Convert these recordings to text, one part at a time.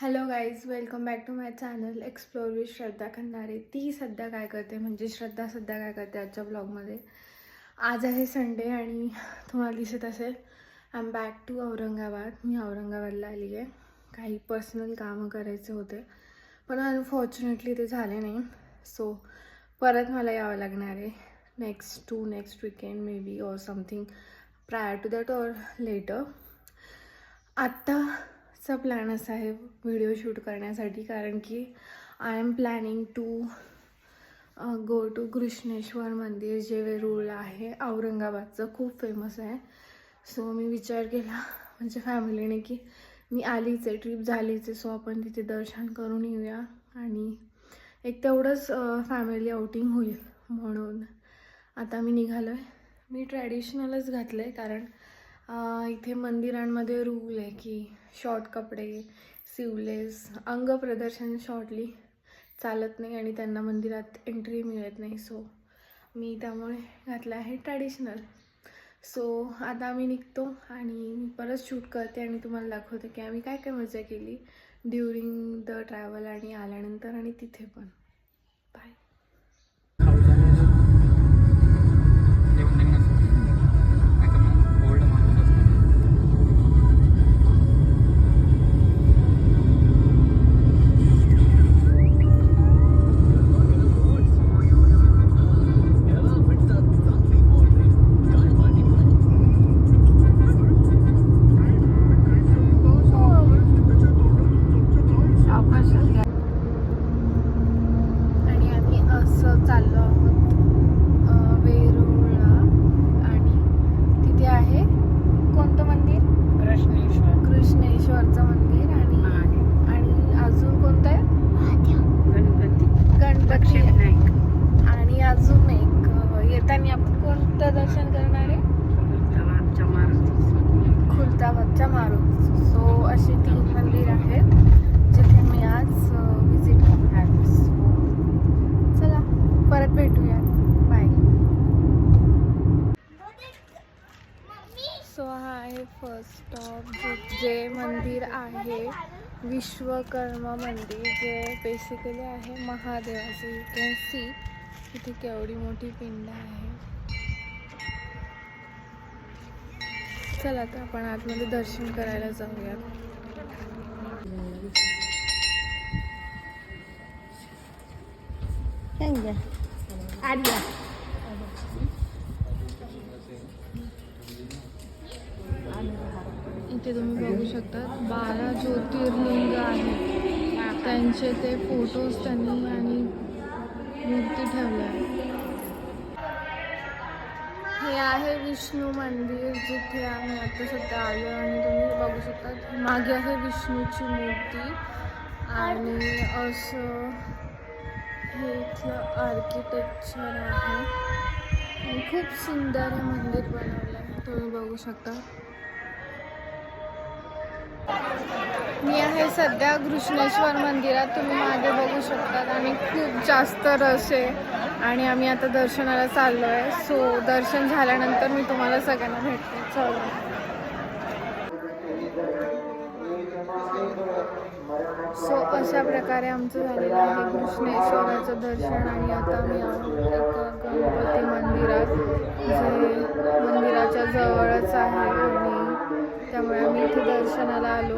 Hello guys, welcome back to my channel explore with Shraddha Khandare. ती सध्या काय करते म्हणजे श्रद्धा सध्या काय करते आजच्या ब्लॉगमध्ये. आज आहे संडे आणि तुम्हाला दिसत असेल I am back to Aurangabad. मी औरंगाबादला आली आहे. काही पर्सनल कामं करायचे होते पण अनफॉर्च्युनेटली ते झाले नाही. सो परत मला यावं लागणार आहे next weekend maybe or something prior to that or later. आत्ताचा प्लॅन असा आहे व्हिडिओ शूट करण्यासाठी, कारण की I am planning to go to Grishneshwar मंदिर जे वेरूळला आहे. औरंगाबादचं खूप फेमस आहे. सो मी विचार केला म्हणजे फॅमिलीने की मी आलीच आहे, ट्रिप झालीच आहे, सो आपण तिथे दर्शन करून येऊया आणि एक तेवढंच फॅमिली आउटिंग होईल म्हणून आता मी निघालो आहे. मी ट्रॅडिशनलच घातलं आहे कारण इथे मंदिरांमध्ये रूल आहे की शॉर्ट कपडे, सिवलेस, अंग प्रदर्शन शॉर्टली चालत नाही आणि त्यांना मंदिरात एंट्री मिळत नाही. सो मी त्यामुळे घातलं आहे ट्रॅडिशनल. सो आता आम्ही निघतो आणि मी परत शूट करते आणि तुम्हाला दाखवते की आम्ही काय काय मजा केली ड्युरिंग द ट्रॅव्हल आणि आल्यानंतर आणि तिथे पण. बाय. चाललो आहोत वेरूळला आणि तिथे आहे कोणतं मंदिर? कृष्णेश्वरचं मंदिर आणि अजून कोणतं आहे? गणपती आणि अजून एक येताना आपण कोणतं दर्शन करणार आहे? खुलताबादच्या मारुती. सो अशी 3 मंदिर आहेत जिथे मी आज विजिट करणार आहे. चला परत भेटूया. बाय. सो हा आहे फर्स्ट स्टॉप. जे मंदिर आहे विश्वकर्मा मंदिर, जे बेसिकली आहे महादेवाचे. यू कॅन सी इथे केवढी मोठी पिंड आहे. चला तर आपण आतमध्ये दर्शन करायला जाऊया. इथे तुम्ही बघू शकता 12 ज्योतिर्लिंग आहेत. त्यांचे ते फोटोज त्यांनी आणि मूर्ती ठेवल्या आहे. हे आहे विष्णू मंदिर जिथे आम्ही आता सध्या आलो आणि तुम्ही बघू शकता मागे आहे विष्णूची मूर्ती आणि असं हे इथलं आर्किटेक्चर आहे आणि खूप सुंदर हे मंदिर बनवलं आहे. तुम्ही बघू शकता. मी आहे सध्या घृष्णेश्वर मंदिरात. तुम्ही मागे बघू शकतात आणि खूप जास्त रश आहे आणि आम्ही आता दर्शनाला चाललो आहे. सो दर्शन झाल्यानंतर मी तुम्हाला सगळ्यांना भेटते. चला. सो अशा प्रकारे आमचं झालेलं आहे घृष्णेश्वराचं दर्शन आणि आता आम्ही आहोत एका गणपती मंदिरात जे मंदिराच्या जवळच आहे आणि त्यामुळे आम्ही इथे दर्शनाला आलो.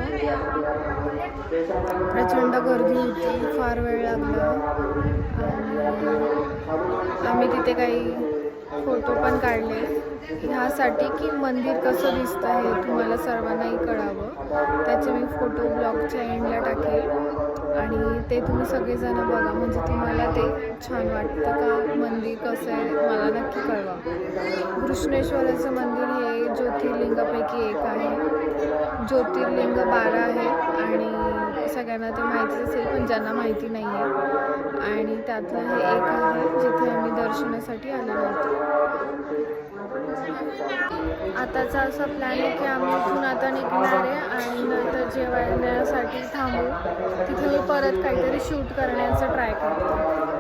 प्रचंड गर्दी होती, फार वेळ लागला आणि आम्ही तिथे काही फोटो पण काढले ह्यासाठी की मंदिर कसं दिसतं हे तुम्हाला सर्वांनाही कळावं. त्याचे मी फोटो ब्लॉगच्या एंडला टाकेल आणि ते तुम्ही सगळेजण बघा म्हणजे तुम्हाला ते छान वाटतं का, मंदिर कसं आहे मला नक्की कळवा. घृष्णेश्वराचं मंदिर हे ज्योतिर्लिंगापैकी एक आहे. ज्योतिर्लिंग 12 आहेत आणि सगळ्यांना ते माहितीच असेल पण ज्यांना माहिती नाही आहे आणि त्यातलं हे एक आहे जिथे आम्ही दर्शनासाठी आलेलो होतो. आताचा असा प्लॅन आहे की आम्ही इथून आता निघणार आहे आणि नंतर जेवण्यासाठी थांबू. तिथे मी परत काहीतरी शूट करण्याचं ट्राय करतो.